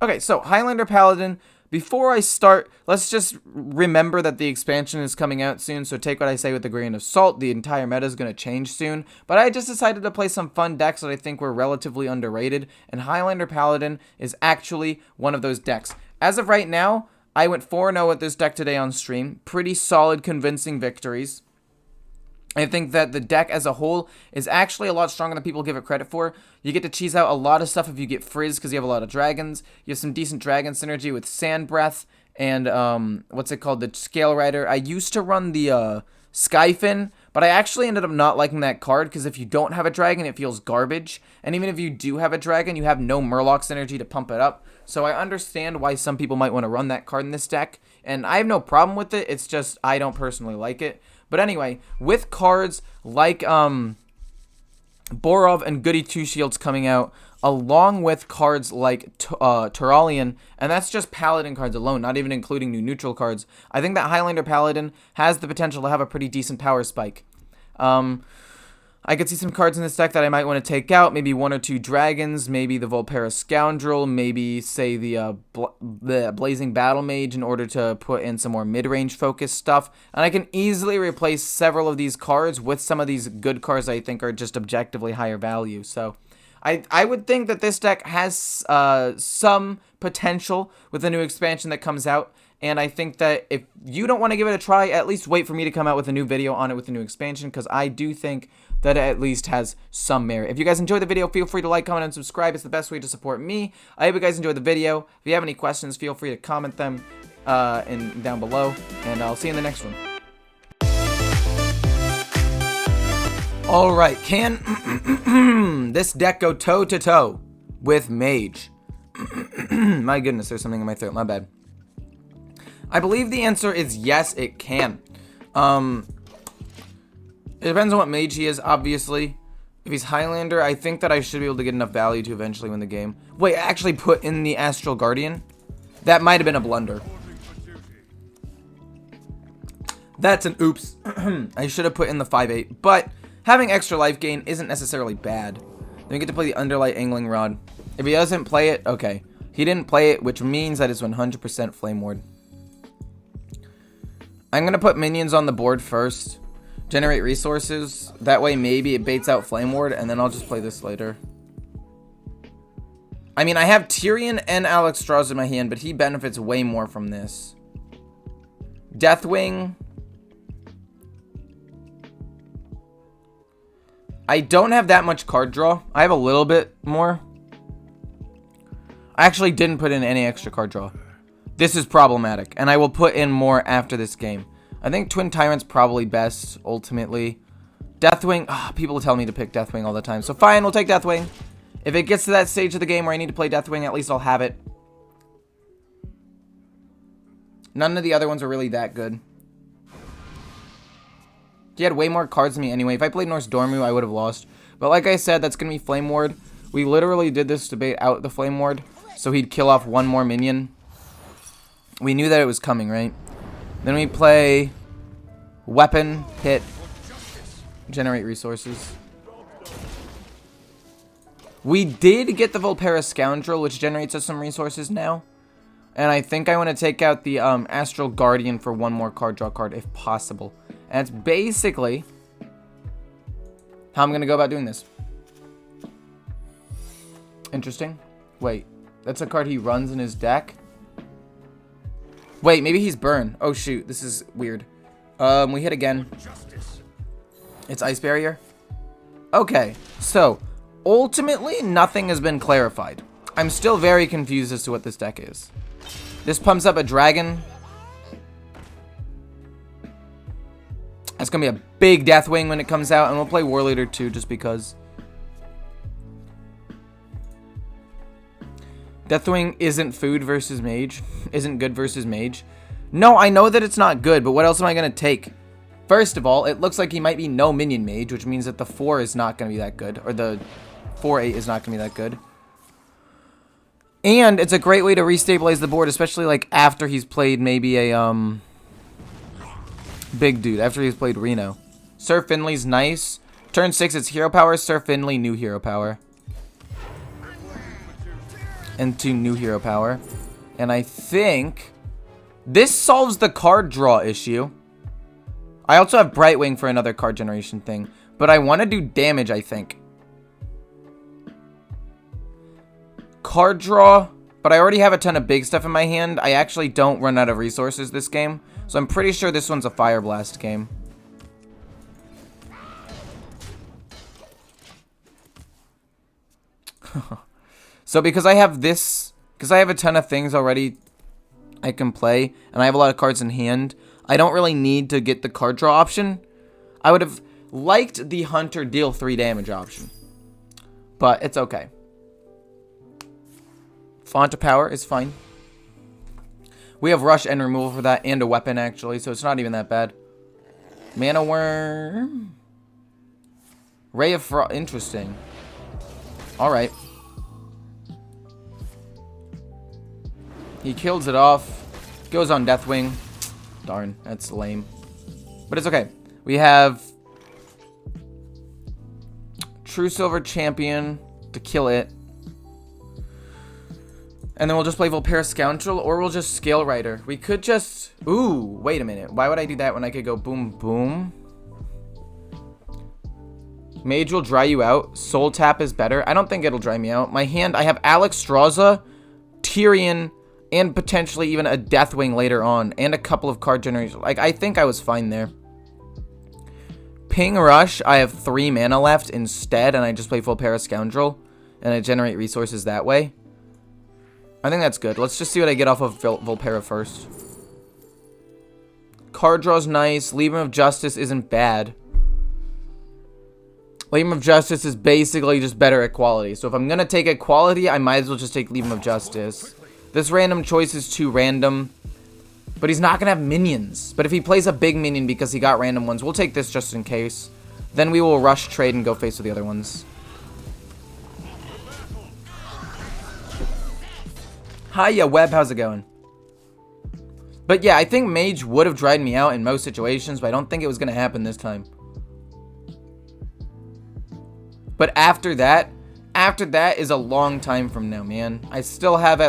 Okay, so Highlander Paladin. Before I start, let's just remember that the expansion is coming out soon, so take what I say with a grain of salt. The entire meta is going to change soon, but I just decided to play some fun decks that I think were relatively underrated, and Highlander Paladin is actually one of those decks. As of right now, I went 4-0 with this deck today on stream. Pretty solid, convincing victories. I think that the deck as a whole is actually a lot stronger than people give it credit for. You get to cheese out a lot of stuff if you get Frizz because you have a lot of dragons. You have some decent dragon synergy with Sand Breath and, what's it called, the Scale Rider. I used to run the Skyfin, but I actually ended up not liking that card because if you don't have a dragon, it feels garbage. And even if you do have a dragon, you have no Murloc synergy to pump it up. So I understand why some people might want to run that card in this deck, and I have no problem with it. It's just I don't personally like it. But anyway, with cards like Borov and Goody Two Shields coming out, along with cards like Turalian, and that's just Paladin cards alone, not even including new neutral cards, I think that Highlander Paladin has the potential to have a pretty decent power spike. I could see some cards in this deck that I might want to take out, maybe 1 or 2 dragons, maybe the Volpera Scoundrel, maybe, say, the Blazing Battle Mage in order to put in some more mid-range focused stuff. And I can easily replace several of these cards with some of these good cards I think are just objectively higher value. So I would think that this deck has some potential with the new expansion that comes out. And I think that if you don't want to give it a try, at least wait for me to come out with a new video on it with the new expansion, because I do think that it at least has some merit. If you guys enjoyed the video, feel free to like, comment, and subscribe. It's the best way to support me. I hope you guys enjoyed the video. If you have any questions, feel free to comment them down below, and I'll see you in the next one. Alright, can this deck go toe-to-toe with Mage? My goodness, there's something in my throat. My bad. I believe the answer is yes, it can. It depends on what mage he is, obviously. If he's Highlander, I think that I should be able to get enough value to eventually win the game. Wait, actually put in the Astral Guardian? That might have been a blunder. That's an oops. I should have put in the 5/8. But having extra life gain isn't necessarily bad. Then we get to play the Underlight Angling Rod. If he doesn't play it, okay. He didn't play it, which means that it's 100% Flame Ward. I'm going to put minions on the board first. Generate resources. That way maybe it baits out Flame Ward, and then I'll just play this later. I mean, I have Tyrion and Alex Strauss in my hand, but he benefits way more from this. Deathwing. I don't have that much card draw. I have a little bit more. I actually didn't put in any extra card draw. This is problematic, and I will put in more after this game. I think Twin Tyrant's probably best, ultimately. Deathwing, people tell me to pick Deathwing all the time, so fine, we'll take Deathwing. If it gets to that stage of the game where I need to play Deathwing, at least I'll have it. None of the other ones are really that good. He had way more cards than me anyway. If I played Norse Dormu, I would have lost. But like I said, that's going to be Flame Ward. We literally did this to bait out the Flame Ward, so he'd kill off one more minion. We knew that it was coming, right? Then we play Weapon, Hit, Generate Resources. We did get the Volpera Scoundrel, which generates us some resources now. And I think I want to take out the Astral Guardian for one more card draw card, if possible. And that's basically how I'm going to go about doing this. Interesting. Wait, that's a card he runs in his deck? Wait, maybe he's Burn. Oh, shoot. This is weird. We hit again. It's Ice Barrier. Okay, so ultimately, nothing has been clarified. I'm still very confused as to what this deck is. This pumps up a dragon. That's going to be a big Deathwing when it comes out, and we'll play War Leader too, just because. Deathwing isn't food versus mage. Isn't good versus mage. No, I know that it's not good, but what else am I going to take? First of all, it looks like he might be no minion mage, which means that the 4 is not going to be that good. Or the 4/8 is not going to be that good. And it's a great way to restabilize the board, especially like after he's played maybe a big dude. After he's played Reno. Sir Finley's nice. Turn 6, it's hero power. Sir Finley, new hero power. into new hero power. And I think this solves the card draw issue. I also have Brightwing for another card generation thing. But I want to do damage, I think. Card draw. But I already have a ton of big stuff in my hand. I actually don't run out of resources this game. So I'm pretty sure this one's a Fire Blast game. So because I have this, because I have a ton of things already I can play, and I have a lot of cards in hand, I don't really need to get the card draw option. I would have liked the Hunter deal 3 damage option, but it's okay. Font of Power is fine. We have Rush and Removal for that, and a weapon actually, so it's not even that bad. Mana Worm. Ray of Frost. Interesting. Alright. He kills it off. Goes on Deathwing. Darn, that's lame. But it's okay. We have True Silver Champion to kill it. And then we'll just play Volpera Scoundrel, or we'll just Scale Rider. We could just... Ooh, wait a minute. Why would I do that when I could go boom, boom? Mage will dry you out. Soul Tap is better. I don't think it'll dry me out. My hand, I have Alexstrasza, Tyrion, and potentially even a Deathwing later on. And a couple of card generations. Like, I think I was fine there. Ping Rush, I have 3 mana left instead, and I just play Volpera Scoundrel. And I generate resources that way. I think that's good. Let's just see what I get off of Volpera first. Card draw's nice. Libram of Justice isn't bad. Libram of Justice is basically just better at quality. So if I'm going to take equality, I might as well just take Libram of Justice. This random choice is too random. But he's not going to have minions. But if he plays a big minion because he got random ones, we'll take this just in case. Then we will rush trade and go face with the other ones. Hiya, Web. How's it going? But yeah, I think Mage would have dried me out in most situations, but I don't think it was going to happen this time. But after that is a long time from now, man. I still have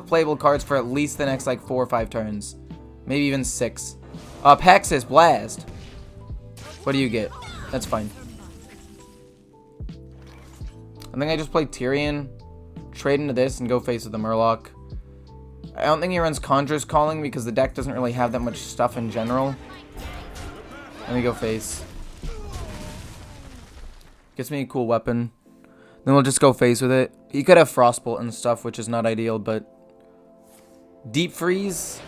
playable cards for at least the next like 4 or 5 turns, maybe even 6. Paxis Blast. What do you get? That's fine. I think I just play Tyrion, trade into this, and go face with the Murloc. I don't think he runs Conjurer's Calling because the deck doesn't really have that much stuff in general. Let me go face. Gets me a cool weapon. Then we'll just go face with it. He could have Frostbolt and stuff, which is not ideal, but... Deep Freeze?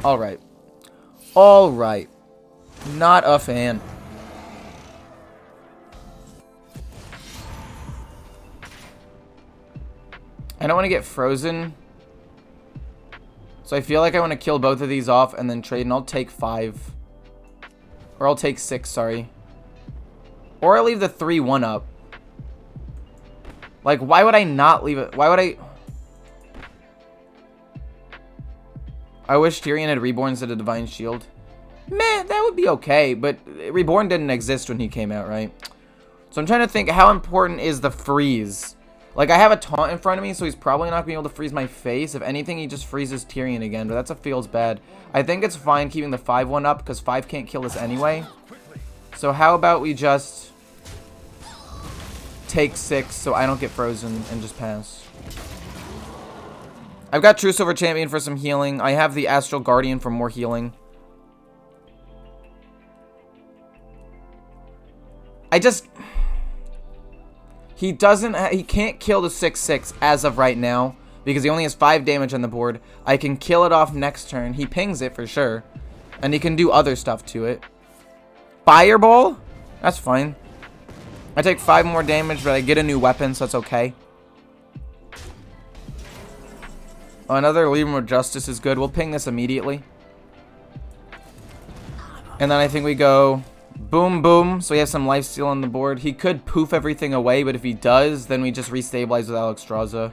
Alright. Alright. Not a fan. I don't want to get frozen. So I feel like I want to kill both of these off and then trade, and I'll take 5. Or I'll take 6, sorry. Or I'll leave the 3-1 up. Like, why would I not leave it? Why would I... I wish Tyrion had Reborn instead of Divine Shield. Man, that would be okay, but Reborn didn't exist when he came out, right? So I'm trying to think, how important is the freeze? Like, I have a taunt in front of me, so he's probably not going to be able to freeze my face. If anything, he just freezes Tyrion again, but that's a feels bad. I think it's fine keeping the 5-1 up, because 5 can't kill us anyway. So how about we just take 6 so I don't get frozen and just pass. I've got True Silver Champion for some healing. I have the Astral Guardian for more healing. He can't kill the 6/6 as of right now because he only has 5 damage on the board. I can kill it off next turn. He pings it for sure. And he can do other stuff to it. Fireball? That's fine. I take 5 more damage, but I get a new weapon, so that's okay. Another Libram of Justice is good. We'll ping this immediately. And then I think we go boom, boom. So we have some lifesteal on the board. He could poof everything away, but if he does, then we just restabilize with Alexstrasza.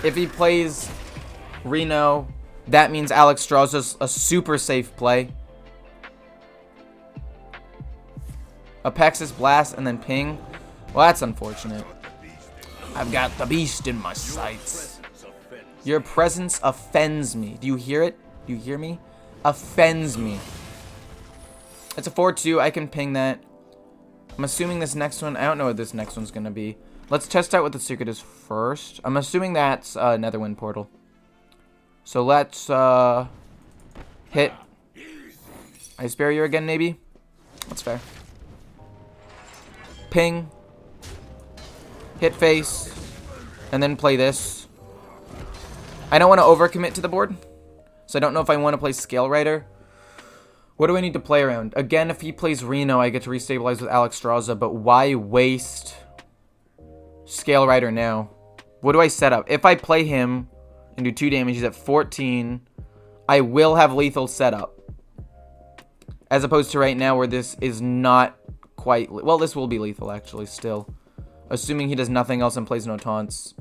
If he plays Reno, that means Alexstrasza's a super safe play. Apexis Blast and then ping. Well, that's unfortunate. I've got the beast in my sights. Your presence offends me. Do you hear it? Do you hear me? Offends me. It's a 4-2. I can ping that. I'm assuming this next one, I don't know what this next one's going to be. Let's test out what the secret is first. I'm assuming that's Netherwind Portal. So let's hit Ice Barrier again, maybe? That's fair. Ping. Hit face. And then play this. I don't want to overcommit to the board. So I don't know if I want to play Scale Rider. What do I need to play around? Again, if he plays Reno, I get to restabilize with Alexstrasza, but why waste Scale Rider now? What do I set up? If I play him and do 2 damage, he's at 14. I will have lethal setup. As opposed to right now where this is not quite... Well, this will be lethal, actually, still. Assuming he does nothing else and plays no taunts.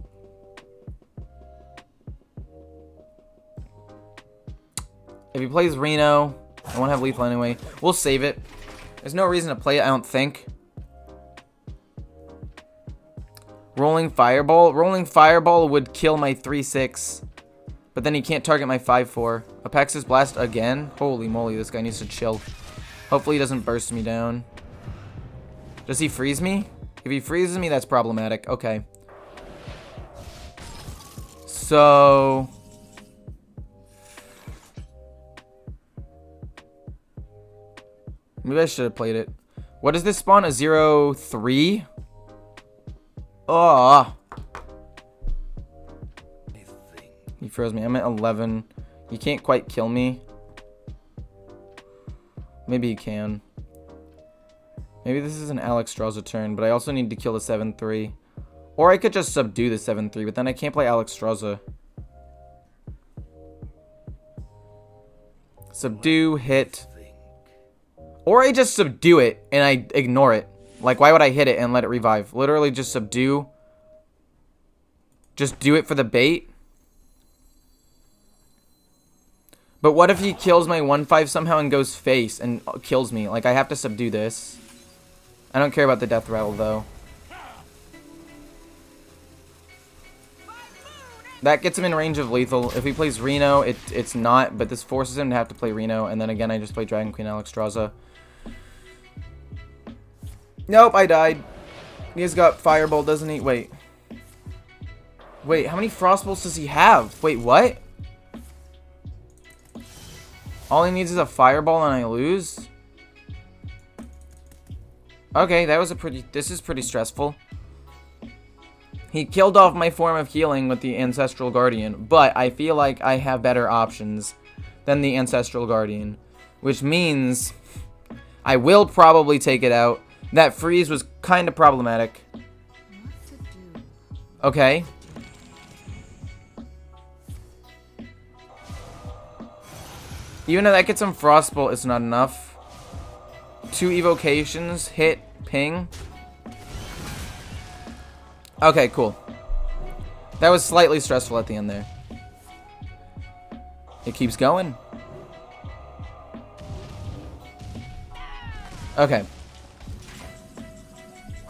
If he plays Reno... I won't have lethal anyway. We'll save it. There's no reason to play it, I don't think. Rolling Fireball. Rolling Fireball would kill my 3-6. But then he can't target my 5-4. Apexis Blast again. Holy moly, this guy needs to chill. Hopefully he doesn't burst me down. Does he freeze me? If he freezes me, that's problematic. Okay. So... maybe I should have played it. What does this spawn? A 0-3? Oh. He froze me. I'm at 11. You can't quite kill me. Maybe he can. Maybe this is an Alexstrasza turn, but I also need to kill the 7-3. Or I could just subdue the 7-3, but then I can't play Alexstrasza. Subdue, hit. Or I just subdue it and I ignore it. Like, why would I hit it and let it revive? Literally just subdue. Just do it for the bait. But what if he kills my 1-5 somehow and goes face and kills me? Like, I have to subdue this. I don't care about the death rattle, though. That gets him in range of lethal. If he plays Reno, it's not. But this forces him to have to play Reno. And then again, I just play Dragon Queen Alexstrasza. Nope, I died. He's got Fireball, doesn't he? Wait. Wait, how many Frostbolts does he have? Wait, what? All he needs is a Fireball and I lose? Okay, that was a pretty... this is pretty stressful. He killed off my form of healing with the Ancestral Guardian, but I feel like I have better options than the Ancestral Guardian, which means I will probably take it out. That freeze was kind of problematic. Okay. Even though that gets him Frostbolt, it's not enough. 2 evocations, hit, ping. Okay, cool. That was slightly stressful at the end there. It keeps going. Okay.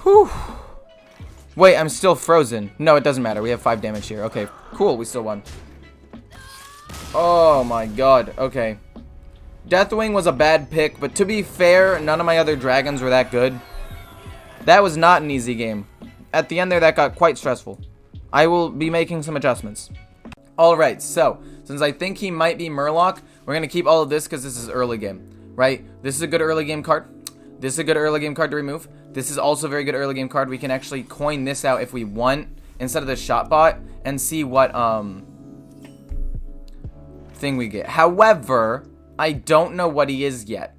Whew. Wait, I'm still frozen. No, it doesn't matter. We have 5 damage here. Okay, cool. We still won. Oh my god. Okay. Deathwing was a bad pick, but to be fair, none of my other dragons were that good. That was not an easy game. At the end there, that got quite stressful. I will be making some adjustments. Alright, so, since I think he might be Murloc, we're going to keep all of this because this is early game, right? This is a good early game card. This is a good early game card to remove. This is also a very good early game card. We can actually coin this out if we want, instead of the shot bot, and see what, thing we get. However, I don't know what he is yet.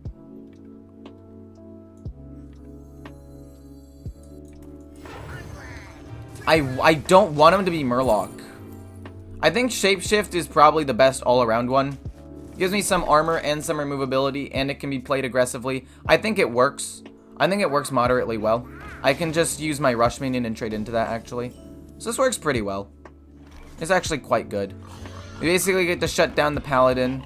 I don't want him to be Murloc. I think Shapeshift is probably the best all-around one. It gives me some armor and some removability, and it can be played aggressively. I think it works. I think it works moderately well. I can just use my Rush Minion and trade into that, actually. So this works pretty well. It's actually quite good. We basically get to shut down the Paladin.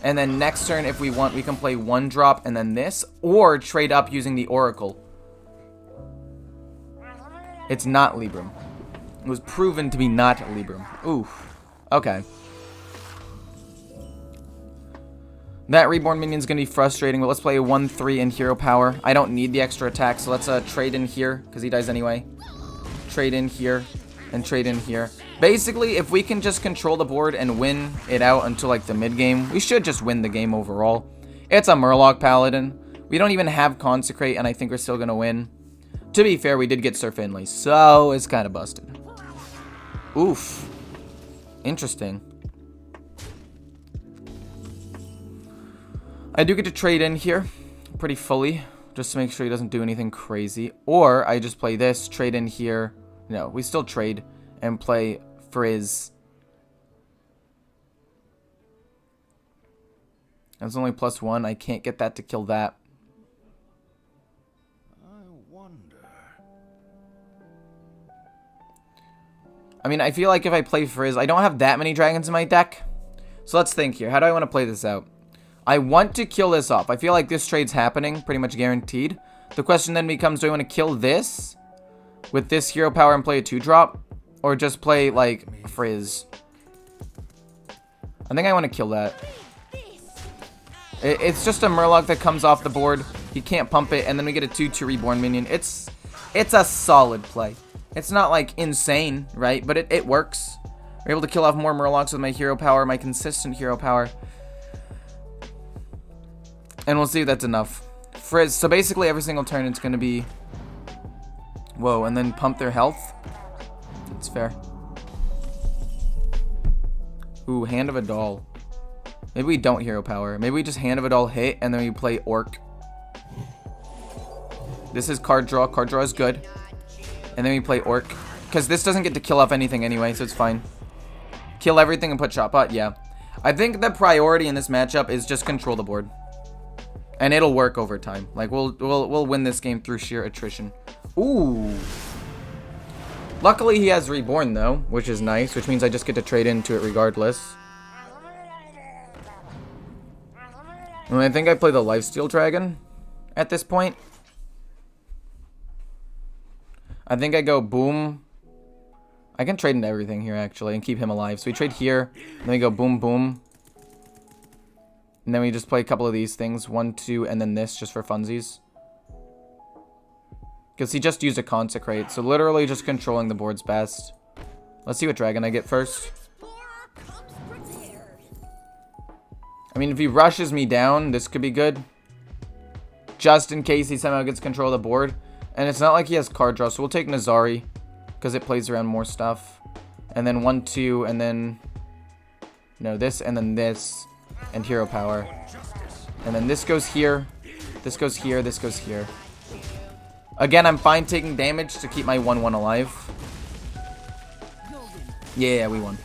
And then next turn, if we want, we can play 1-drop and then this, or trade up using the Oracle. It's not Libram. It was proven to be not Libram. Oof. Okay. That Reborn minion's going to be frustrating, but let's play a 1-3 in hero power. I don't need the extra attack, so let's trade in here, because he dies anyway. Trade in here, and trade in here. Basically, if we can just control the board and win it out until, like, the mid-game, we should just win the game overall. It's a Murloc Paladin. We don't even have Consecrate, and I think we're still going to win. To be fair, we did get Sir Finley, so it's kind of busted. Oof. Interesting. I do get to trade in here pretty fully, just to make sure he doesn't do anything crazy. Or I just play this, trade in here. No, we still trade and play Frizz. That's only +1. I can't get that to kill that. I mean, I feel like if I play Frizz, I don't have that many dragons in my deck. So let's think here. How do I want to play this out? I want to kill this off. I feel like this trade's happening, pretty much guaranteed. The question then becomes, do I want to kill this with this hero power and play a 2-drop? Or just play, like, Frizz? I think I want to kill that. It's just a Murloc that comes off the board. He can't pump it, and then we get a 2-2 Reborn minion. It's a solid play. It's not, like, insane, right? But it works. We're able to kill off more Murlocs with my hero power, my consistent hero power. And we'll see if that's enough. Frizz. So basically every single turn it's going to be... Whoa, and then pump their health. That's fair. Ooh, Hand of a Doll. Maybe we don't hero power. Maybe we just Hand of a Doll hit, and then we play Orc. This is card draw. Card draw is good. And then we play Orc. Because this doesn't get to kill off anything anyway, so it's fine. Kill everything and put Shot Pot? Yeah. I think the priority in this matchup is just control the board. And it'll work over time. Like, we'll win this game through sheer attrition. Ooh. Luckily, he has Reborn, though, which is nice. Which means I just get to trade into it regardless. And I think I play the Lifesteal Dragon at this point. I think I go boom. I can trade into everything here, actually, and keep him alive. So we trade here. Then we go boom, boom. And then we just play a couple of these things. 1, 2, and then this just for funsies. Because he just used a Consecrate. So literally just controlling the board's best. Let's see what dragon I get first. I mean, if he rushes me down, this could be good. Just in case he somehow gets control of the board. And it's not like he has card draw. So we'll take Nazari. Because it plays around more stuff. And then 1, 2, and then... No, this, and then this. And hero power. And then this goes here. This goes here. This goes here. Again, I'm fine taking damage to keep my 1-1 alive. Yeah, we won.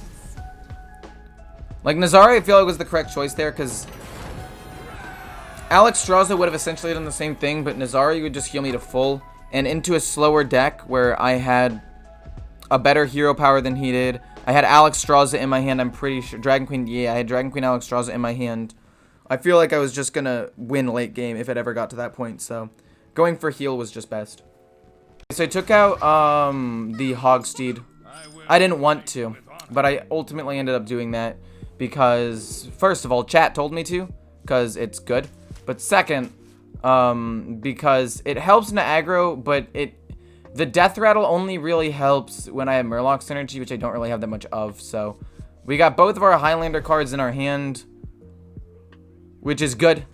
Like, Nazari, I feel like was the correct choice there, because Alex Straza would have essentially done the same thing, but Nazari would just heal me to full. And into a slower deck where I had a better hero power than he did. I had Alex Straza in my hand, I'm pretty sure. Dragon Queen, yeah, I had Dragon Queen Alex Straza in my hand. I feel like I was just going to win late game if it ever got to that point, so going for heal was just best. So I took out the Hogsteed. I didn't want to, but I ultimately ended up doing that because, first of all, chat told me to, because it's good. But second, because it helps in the aggro, but the Death Rattle only really helps when I have Murloc synergy, which I don't really have that much of. So we got both of our Highlander cards in our hand, which is good.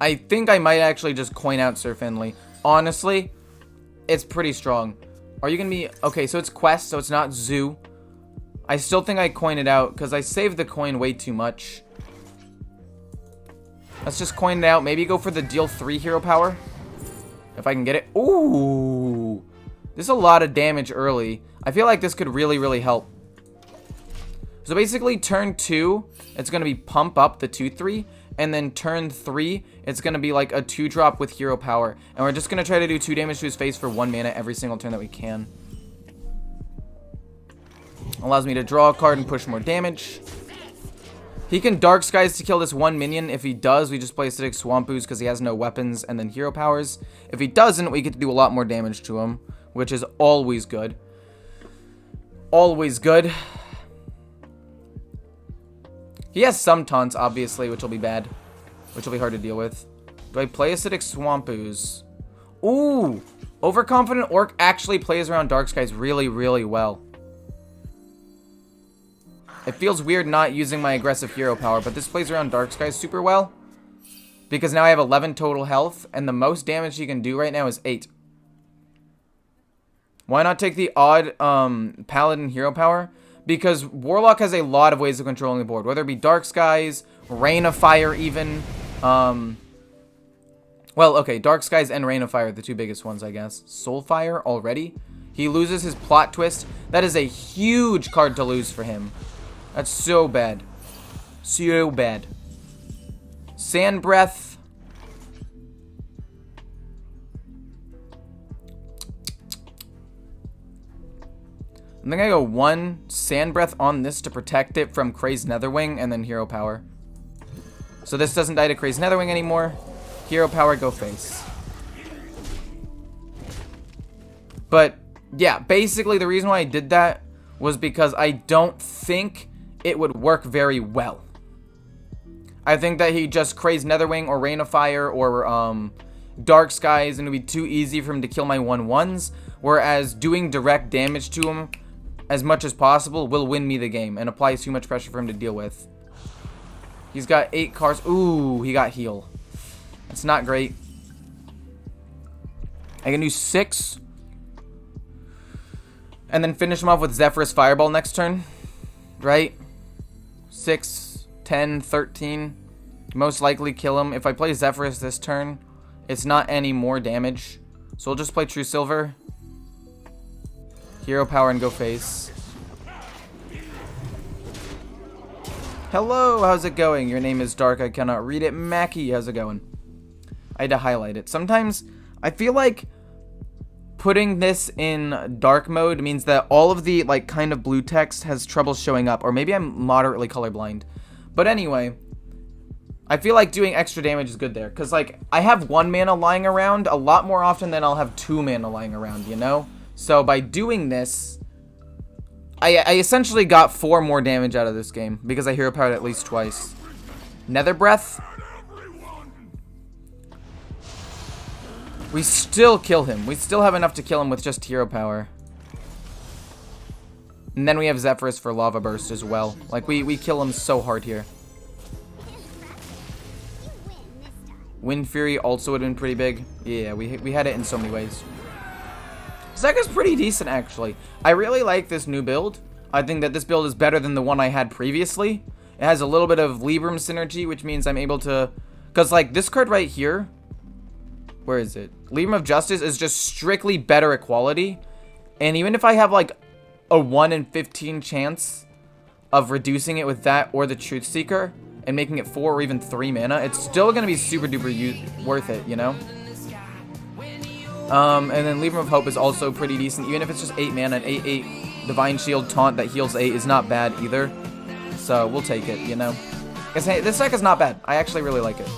I think I might actually just coin out Sir Finley. Honestly, it's pretty strong. Are you going to be... Okay, so it's Quest, so it's not Zoo. I still think I coin it out because I saved the coin way too much. Let's just coin it out. Maybe go for the deal 3 hero power. If I can get it. Ooh. This is a lot of damage early. I feel like this could really, really help. So basically, turn 2, it's going to be pump up the 2-3. And then turn 3, it's going to be like a 2-drop with hero power. And we're just going to try to do 2 damage to his face for 1 mana every single turn that we can. Allows me to draw a card and push more damage. He can Dark Skies to kill this one minion. If he does, we just play Acidic Swampooze because he has no weapons and then hero powers. If he doesn't, we get to do a lot more damage to him, which is always good. Always good. He has some taunts, obviously, which will be bad. Which will be hard to deal with. Do I play Acidic Swampooze? Ooh! Overconfident Orc actually plays around Dark Skies really, really well. It feels weird not using my aggressive hero power, but this plays around Dark Skies super well. Because now I have 11 total health, and the most damage he can do right now is 8. Why not take the odd Paladin hero power? Because Warlock has a lot of ways of controlling the board, whether it be Dark Skies, Rain of Fire even. Well, okay, Dark Skies and Rain of Fire are the two biggest ones, I guess. Soulfire already? He loses his Plot Twist. That is a huge card to lose for him. That's so bad. So bad. Sand Breath. I'm gonna go 1 Sand Breath on this to protect it from Crazed Netherwing and then Hero Power. So this doesn't die to Crazed Netherwing anymore. Hero Power, go face. But yeah, basically the reason why I did that was because I don't think it would work very well. I think that he just Crazed Netherwing or Rain of Fire or Dark Skies, and it would be too easy for him to kill my 1/1s, whereas doing direct damage to him as much as possible will win me the game and applies too much pressure for him to deal with. He's got 8 cards. Ooh, he got heal. That's not great. I can do 6. And then finish him off with Zephyrus Fireball next turn. Right? 6, 10, 13. Most likely kill him. If I play Zephyrus this turn, it's not any more damage. So we'll just play True Silver. Hero Power and go face. Hello, how's it going? Your name is Dark, I cannot read it. Mackie, how's it going? I had to highlight it. Sometimes I feel like putting this in dark mode means that all of the like kind of blue text has trouble showing up, or maybe I'm moderately colorblind. But anyway, I feel like doing extra damage is good there, because like I have 1 mana lying around a lot more often than I'll have 2 mana lying around, you know? So by doing this, I essentially got 4 more damage out of this game because I hero powered at least twice. Nether Breath. We still kill him. We still have enough to kill him with just hero power. And then we have Zephyrus for Lava Burst as well. Like, we kill him so hard here. Wind Fury also would have been pretty big. Yeah, we had it in so many ways. This deck is pretty decent, actually. I really like this new build. I think that this build is better than the one I had previously. It has a little bit of Libram synergy, which means I'm able to... Because, like, this card right here... Where is it? Libram of Justice is just strictly better equality. And even if I have, like, a 1 in 15 chance of reducing it with that or the Truth Seeker and making it 4 or even 3 mana, it's still going to be super duper worth it, you know? And then Libram of Hope is also pretty decent. Even if it's just 8 mana, an 8/8 Divine Shield taunt that heals 8 is not bad either. So we'll take it, you know? This deck is not bad. I actually really like it.